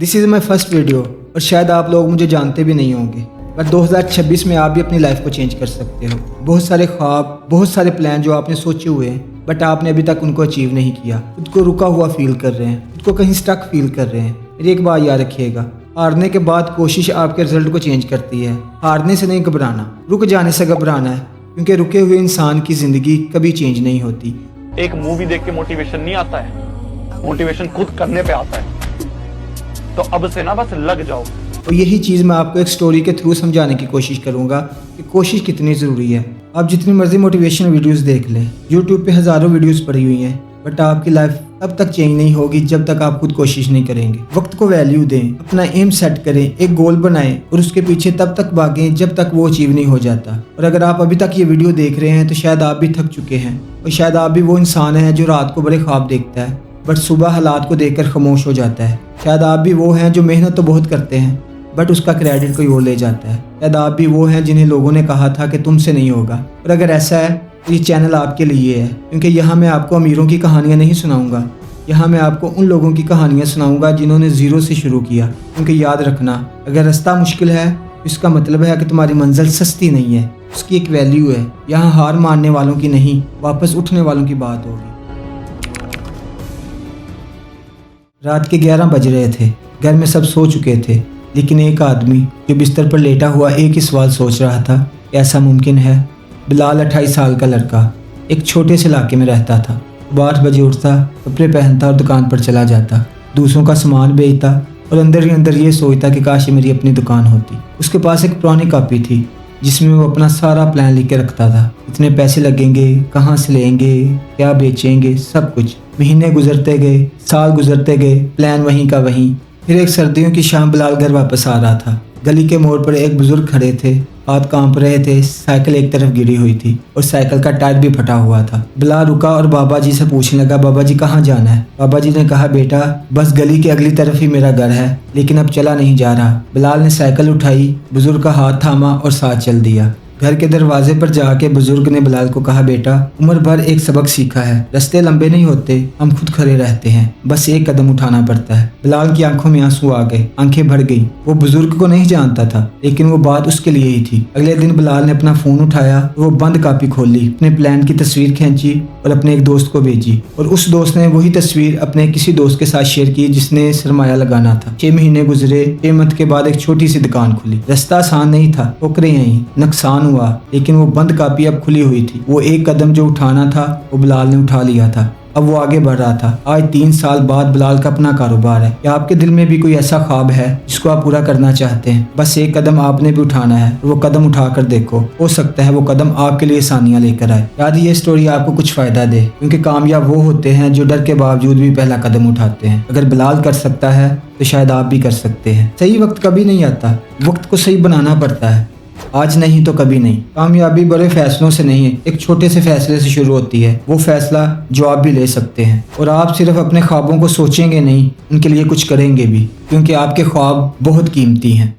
This is my first video और शायद आप लोग मुझे जानते भी नहीं होंगे, पर 2026 में आप भी अपनी लाइफ को चेंज कर सकते हो। बहुत सारे ख्वाब, बहुत सारे प्लान जो आपने सोचे हुए हैं बट आपने अभी तक उनको अचीव नहीं किया, खुद को रुका हुआ फील कर रहे हैं, खुद को कहीं स्टक फील कर रहे हैं। मेरी एक बात याद रखिएगा, हारने के बाद कोशिश आपके रिजल्ट को चेंज करती है। हारने से नहीं घबराना, रुक जाने से घबराना है, क्योंकि रुके हुए इंसान की ज़िंदगी कभी चेंज नहीं होती। एक मूवी देख के मोटिवेशन नहीं आता है, मोटिवेशन खुद करने पे आता है। तो अब से ना बस लग जाओ। और यही चीज़ मैं आपको एक स्टोरी के थ्रू समझाने की कोशिश करूंगा कि कोशिश कितनी ज़रूरी है। आप जितनी मर्जी मोटिवेशन वीडियोस देख लें, यूट्यूब पे हज़ारों वीडियोस पड़ी हुई हैं, बट आपकी लाइफ तब तक चेंज नहीं होगी जब तक आप खुद कोशिश नहीं करेंगे। वक्त को वैल्यू दें, अपना एम सेट करें, एक गोल बनाएं और उसके पीछे तब तक भागें जब तक वो अचीव नहीं हो जाता। और अगर आप अभी तक ये वीडियो देख रहे हैं तो शायद आप भी थक चुके हैं, और शायद आप भी वो इंसान हैं जो रात को बड़े ख्वाब देखता है बट सुबह हालात को देखकर खामोश हो जाता है। शायद आप भी वो हैं जो मेहनत तो बहुत करते हैं बट उसका क्रेडिट कोई और ले जाता है। शायद आप भी वो हैं जिन्हें लोगों ने कहा था कि तुमसे नहीं होगा। और अगर ऐसा है तो ये चैनल आपके लिए है, क्योंकि यहाँ मैं आपको अमीरों की कहानियाँ नहीं सुनाऊंगा, यहाँ मैं आपको उन लोगों की कहानियाँ सुनाऊंगा जिन्होंने ज़ीरो से शुरू किया। क्योंकि याद रखना, अगर रास्ता मुश्किल है तो इसका मतलब है कि तुम्हारी मंजिल सस्ती नहीं है, उसकी एक वैल्यू है। यहाँ हार मानने वालों की नहीं, वापस उठने वालों की बात होगी। रात के 11 बज रहे थे, घर में सब सो चुके थे, लेकिन एक आदमी जो बिस्तर पर लेटा हुआ एक ही सवाल सोच रहा था, ऐसा मुमकिन है? बिलाल 28 साल का लड़का एक छोटे से इलाके में रहता था। 8 बजे उठता, कपड़े पहनता और दुकान पर चला जाता, दूसरों का सामान बेचता और अंदर ही अंदर ये सोचता कि काश मेरी अपनी दुकान होती। उसके पास एक पुरानी कॉपी थी जिसमें वो अपना सारा प्लान लिख के रखता था, इतने पैसे लगेंगे, कहाँ से लेंगे, क्या बेचेंगे, सब कुछ। महीने गुजरते गए, साल गुजरते गए, प्लान वहीं का वहीं। फिर एक सर्दियों की शाम बिलाल घर वापस आ रहा था। गली के मोड़ पर एक बुजुर्ग खड़े थे, हाथ कांप रहे थे, साइकिल एक तरफ गिरी हुई थी और साइकिल का टायर भी फटा हुआ था। बिलाल रुका और बाबा जी से पूछने लगा, बाबा जी कहाँ जाना है? बाबा जी ने कहा, बेटा बस गली के अगली तरफ ही मेरा घर है, लेकिन अब चला नहीं जा रहा। बिलाल ने साइकिल उठाई, बुजुर्ग का हाथ थामा और साथ चल दिया। घर के दरवाजे पर जाके बुजुर्ग ने बिलाल को कहा, बेटा उम्र भर एक सबक सीखा है, रास्ते लंबे नहीं होते, हम खुद खड़े रहते हैं, बस एक कदम उठाना पड़ता है। बिलाल की आंखों में आंसू आ गए, आंखें भर गई। वो बुजुर्ग को नहीं जानता था, लेकिन वो बात उसके लिए ही थी। अगले दिन बिलाल ने अपना फोन उठाया, वो बंद कॉपी खोली, अपने प्लान की तस्वीर खींची और अपने एक दोस्त को भेजी। और उस दोस्त ने वही तस्वीर अपने किसी दोस्त के साथ शेयर की जिसने सरमाया लगाना था। 6 महीने गुजरे, 6 मंथ के बाद एक छोटी सी दुकान खुली। रास्ता आसान नहीं था, ठोकरें आई, नुकसान हुआ, लेकिन वो बंद कॉपी अब खुली हुई थी। वो एक कदम जो उठाना था वो बिलाल ने उठा लिया था। अब वो आगे बढ़ रहा था। आज 3 साल बाद बिलाल का अपना कारोबार है। क्या आपके दिल में भी कोई ऐसा ख्वाब है जिसको आप पूरा करना चाहते हैं? बस एक कदम आपने भी उठाना है, वो कदम उठाकर देखो, हो सकता है वो कदम आपके लिए आसानियां लेकर आए। याद ये स्टोरी आपको कुछ फायदा दे, क्योंकि कामयाब वो होते हैं जो डर के बावजूद भी पहला कदम उठाते हैं। अगर बिलाल कर सकता है तो शायद आप भी कर सकते हैं। सही वक्त कभी नहीं आता, वक्त को सही बनाना पड़ता है। आज नहीं तो कभी नहीं। कामयाबी बड़े फैसलों से नहीं है, एक छोटे से फैसले से शुरू होती है, वो फैसला जो आप भी ले सकते हैं। और आप सिर्फ अपने ख्वाबों को सोचेंगे नहीं, उनके लिए कुछ करेंगे भी, क्योंकि आपके ख्वाब बहुत कीमती हैं।